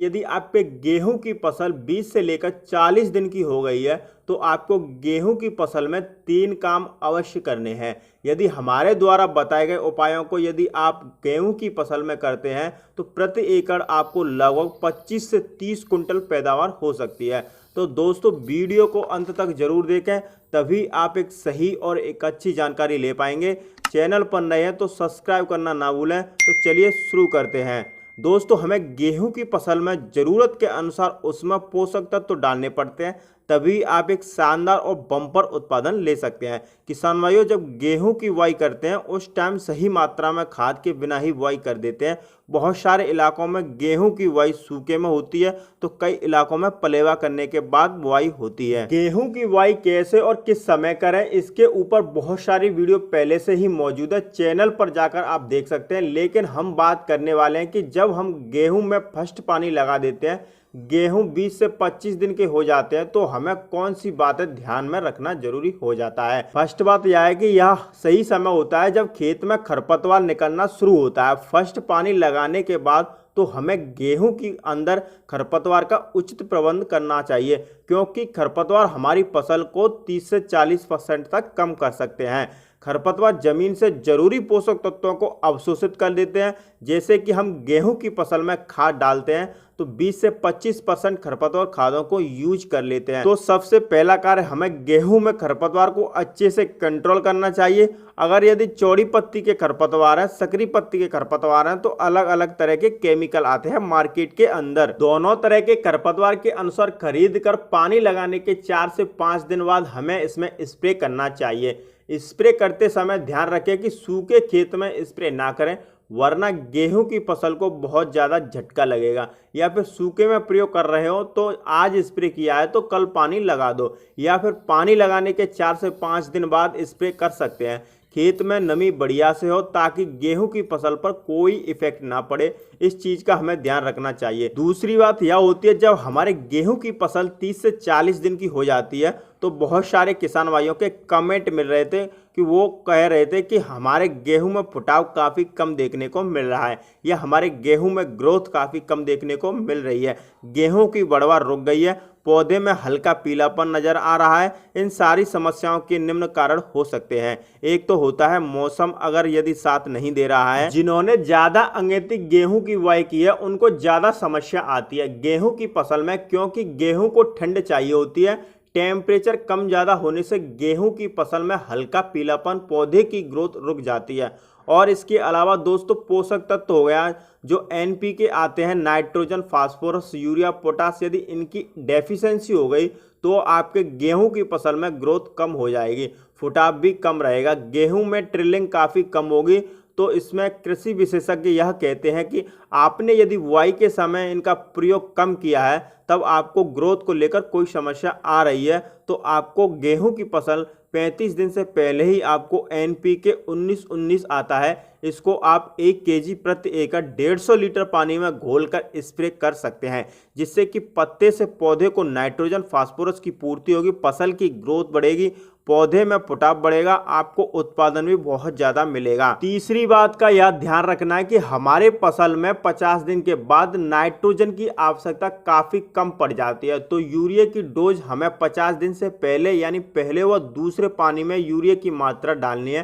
यदि आप पे गेहूं की फसल 20 से लेकर 40 दिन की हो गई है तो आपको गेहूं की फसल में 3 काम अवश्य करने हैं। यदि हमारे द्वारा बताए गए उपायों को यदि आप गेहूं की फसल में करते हैं तो प्रति एकड़ आपको लगभग 25 से 30 कुंटल पैदावार हो सकती है। तो दोस्तों वीडियो को अंत तक जरूर देखें, तभी आप एक सही और एक अच्छी जानकारी ले पाएंगे। चैनल पर नए हैं तो सब्सक्राइब करना ना भूलें। तो चलिए शुरू करते हैं। दोस्तों, हमें गेहूं की फसल में ज़रूरत के अनुसार उसमें पोषक तत्व तो डालने पड़ते हैं, तभी आप एक शानदार और बम्पर उत्पादन ले सकते हैं। किसान भाइयों, जब गेहूं की बुआई करते हैं उस टाइम सही मात्रा में खाद के बिना ही बुआई कर देते हैं। बहुत सारे इलाकों में गेहूं की बुआई सूखे में होती है तो कई इलाकों में पलेवा करने के बाद बुआई होती है। गेहूं की बुआई कैसे और किस समय करें, इसके ऊपर बहुत सारी वीडियो पहले से ही मौजूद है, चैनल पर जाकर आप देख सकते हैं। लेकिन हम बात करने वाले हैं कि जब हम गेहूं में फर्स्ट पानी लगा देते हैं, गेहूं 20 से 25 दिन के हो जाते हैं, तो हमें कौन सी बातें ध्यान में रखना जरूरी हो जाता है। फर्स्ट बात यह है कि यह सही समय होता है जब खेत में खरपतवार निकलना शुरू होता है। फर्स्ट पानी लगाने के बाद तो हमें गेहूं के अंदर खरपतवार का उचित प्रबंध करना चाहिए, क्योंकि खरपतवार हमारी फसल को 30 से 40% तक कम कर सकते हैं। खरपतवार जमीन से जरूरी पोषक तत्वों को अवशोषित कर देते हैं। जैसे कि हम गेहूं की फसल में खाद डालते हैं तो 20 से 25% खरपतवार खादों को यूज कर लेते हैं। तो सबसे पहला कार्य हमें गेहूं में खरपतवार को अच्छे से कंट्रोल करना चाहिए। अगर यदि चौड़ी पत्ती के खरपतवार हैं, सकरी पत्ती के खरपतवार हैं, तो अलग अलग तरह के केमिकल आते हैं मार्केट के अंदर। दोनों तरह के खरपतवार के अनुसार खरीद कर पानी लगाने के 4 से 5 दिन बाद हमें इसमें स्प्रे करना चाहिए। स्प्रे करते समय ध्यान रखें कि सूखे खेत में स्प्रे ना करें, वरना गेहूं की फसल को बहुत ज़्यादा झटका लगेगा। या फिर सूखे में प्रयोग कर रहे हो तो आज स्प्रे किया है तो कल पानी लगा दो, या फिर पानी लगाने के 4 से 5 दिन बाद स्प्रे कर सकते हैं। खेत में नमी बढ़िया से हो ताकि गेहूं की फसल पर कोई इफेक्ट ना पड़े, इस चीज़ का हमें ध्यान रखना चाहिए। दूसरी बात यह होती है, जब हमारे गेहूं की फसल 30 से 40 दिन की हो जाती है तो बहुत सारे किसान भाइयों के कमेंट मिल रहे थे कि वो कह रहे थे कि हमारे गेहूं में फुटाव काफ़ी कम देखने को मिल रहा है, या हमारे गेहूं में ग्रोथ काफ़ी कम देखने को मिल रही है, गेहूं की बढ़वार रुक गई है, पौधे में हल्का पीलापन नजर आ रहा है। इन सारी समस्याओं के निम्न कारण हो सकते हैं। एक तो होता है मौसम अगर यदि साथ नहीं दे रहा है। जिन्होंने ज्यादा अंगेती गेहूं की बुआई की है उनको ज्यादा समस्या आती है गेहूं की फसल में, क्योंकि गेहूं को ठंड चाहिए होती है। टेम्परेचर कम ज़्यादा होने से गेहूं की फसल में हल्का पीलापन, पौधे की ग्रोथ रुक जाती है। और इसके अलावा दोस्तों पोषक तत्व हो गया जो एनपीके आते हैं, नाइट्रोजन, फास्फोरस, यूरिया, पोटास, यदि इनकी डेफिशिएंसी हो गई तो आपके गेहूं की फसल में ग्रोथ कम हो जाएगी, फुटाव भी कम रहेगा, गेहूं में ट्रिलिंग काफ़ी कम होगी। तो इसमें कृषि विशेषज्ञ यह कहते हैं कि आपने यदि बुआई के समय इनका प्रयोग कम किया है, तब आपको ग्रोथ को लेकर कोई समस्या आ रही है, तो आपको गेहूं की फसल 35 दिन से पहले ही आपको एनपीके 19-19 आता है, इसको आप 1 केजी प्रति एकड़ 150 लीटर पानी में घोलकर स्प्रे कर सकते हैं, जिससे कि पत्ते से पौधे को नाइट्रोजन, फास्फोरस की पूर्ति होगी, फसल की ग्रोथ बढ़ेगी, पौधे में फुटाव बढ़ेगा, आपको उत्पादन भी बहुत ज़्यादा मिलेगा। तीसरी बात का यह ध्यान रखना है कि हमारे फसल में 50 दिन के बाद नाइट्रोजन की आवश्यकता काफ़ी कम पड़ जाती है, तो यूरिया की डोज हमें 50 दिन से पहले यानी पहले व दूसरे पानी में यूरिया की मात्रा डालनी है,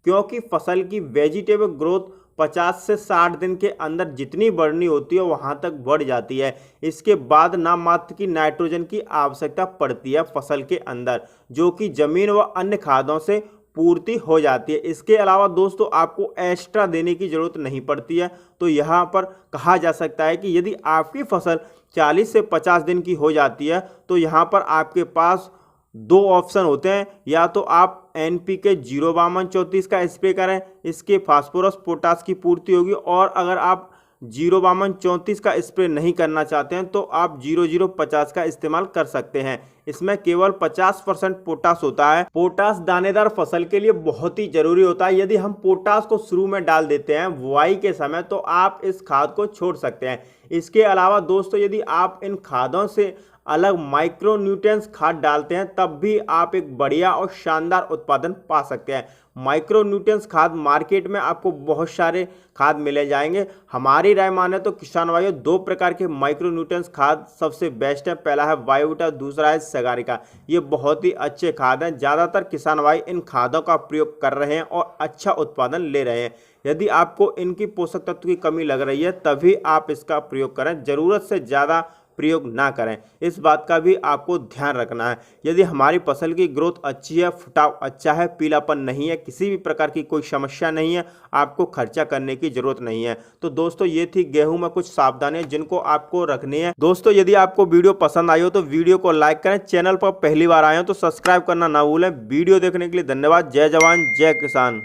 क्योंकि फसल की वेजिटेबल ग्रोथ 50 से 60 दिन के अंदर जितनी बढ़नी होती है वहां तक बढ़ जाती है। इसके बाद नाम मात्र की नाइट्रोजन की आवश्यकता पड़ती है फसल के अंदर, जो कि जमीन व अन्य खादों से पूर्ति हो जाती है। इसके अलावा दोस्तों आपको एक्स्ट्रा देने की जरूरत नहीं पड़ती है। तो यहाँ पर कहा जा सकता है कि यदि आपकी फसल 40 से 50 दिन की हो जाती है तो यहाँ पर आपके पास 2 ऑप्शन होते हैं, या तो आप एनपीके 05234 का स्प्रे करें, इसके फास्फोरस पोटास की पूर्ति होगी, और अगर आप 05234 का स्प्रे नहीं करना चाहते हैं तो आप 0050 का इस्तेमाल कर सकते हैं। इसमें केवल 50% पोटास होता है। पोटास दानेदार फसल के लिए बहुत ही जरूरी होता है। यदि हम पोटास को शुरू में डाल देते हैं बुआई के समय तो आप इस खाद को छोड़ सकते हैं। इसके अलावा दोस्तों यदि आप इन खादों से अलग माइक्रो न्यूट्रिएंट्स खाद डालते हैं तब भी आप एक बढ़िया और शानदार उत्पादन पा सकते हैं। माइक्रो न्यूट्रिएंट्स खाद मार्केट में आपको बहुत सारे खाद मिले जाएंगे। हमारी राय माने तो किसान भाइयों 2 प्रकार के माइक्रो न्यूट्रिएंट्स खाद सबसे बेस्ट है। पहला है बायोवीटा, दूसरा है सगारिका। ये बहुत ही अच्छे खाद हैं। ज़्यादातर किसान भाई इन खादों का प्रयोग कर रहे हैं और अच्छा उत्पादन ले रहे हैं। यदि आपको इनकी पोषक तत्व की कमी लग रही है तभी आप इसका प्रयोग करें, ज़रूरत से ज़्यादा प्रयोग ना करें। इस बात का भी आपको ध्यान रखना है। यदि हमारी फसल की ग्रोथ अच्छी है, फुटाव अच्छा है, पीलापन नहीं है, किसी भी प्रकार की कोई समस्या नहीं है, आपको खर्चा करने की जरूरत नहीं है। तो दोस्तों ये थी गेहूं में कुछ सावधानियां जिनको आपको रखनी है। दोस्तों यदि आपको वीडियो पसंद आई हो तो वीडियो को लाइक करें, चैनल पर पहली बार आए हो तो सब्सक्राइब करना ना भूलें। वीडियो देखने के लिए धन्यवाद। जय जवान जय किसान।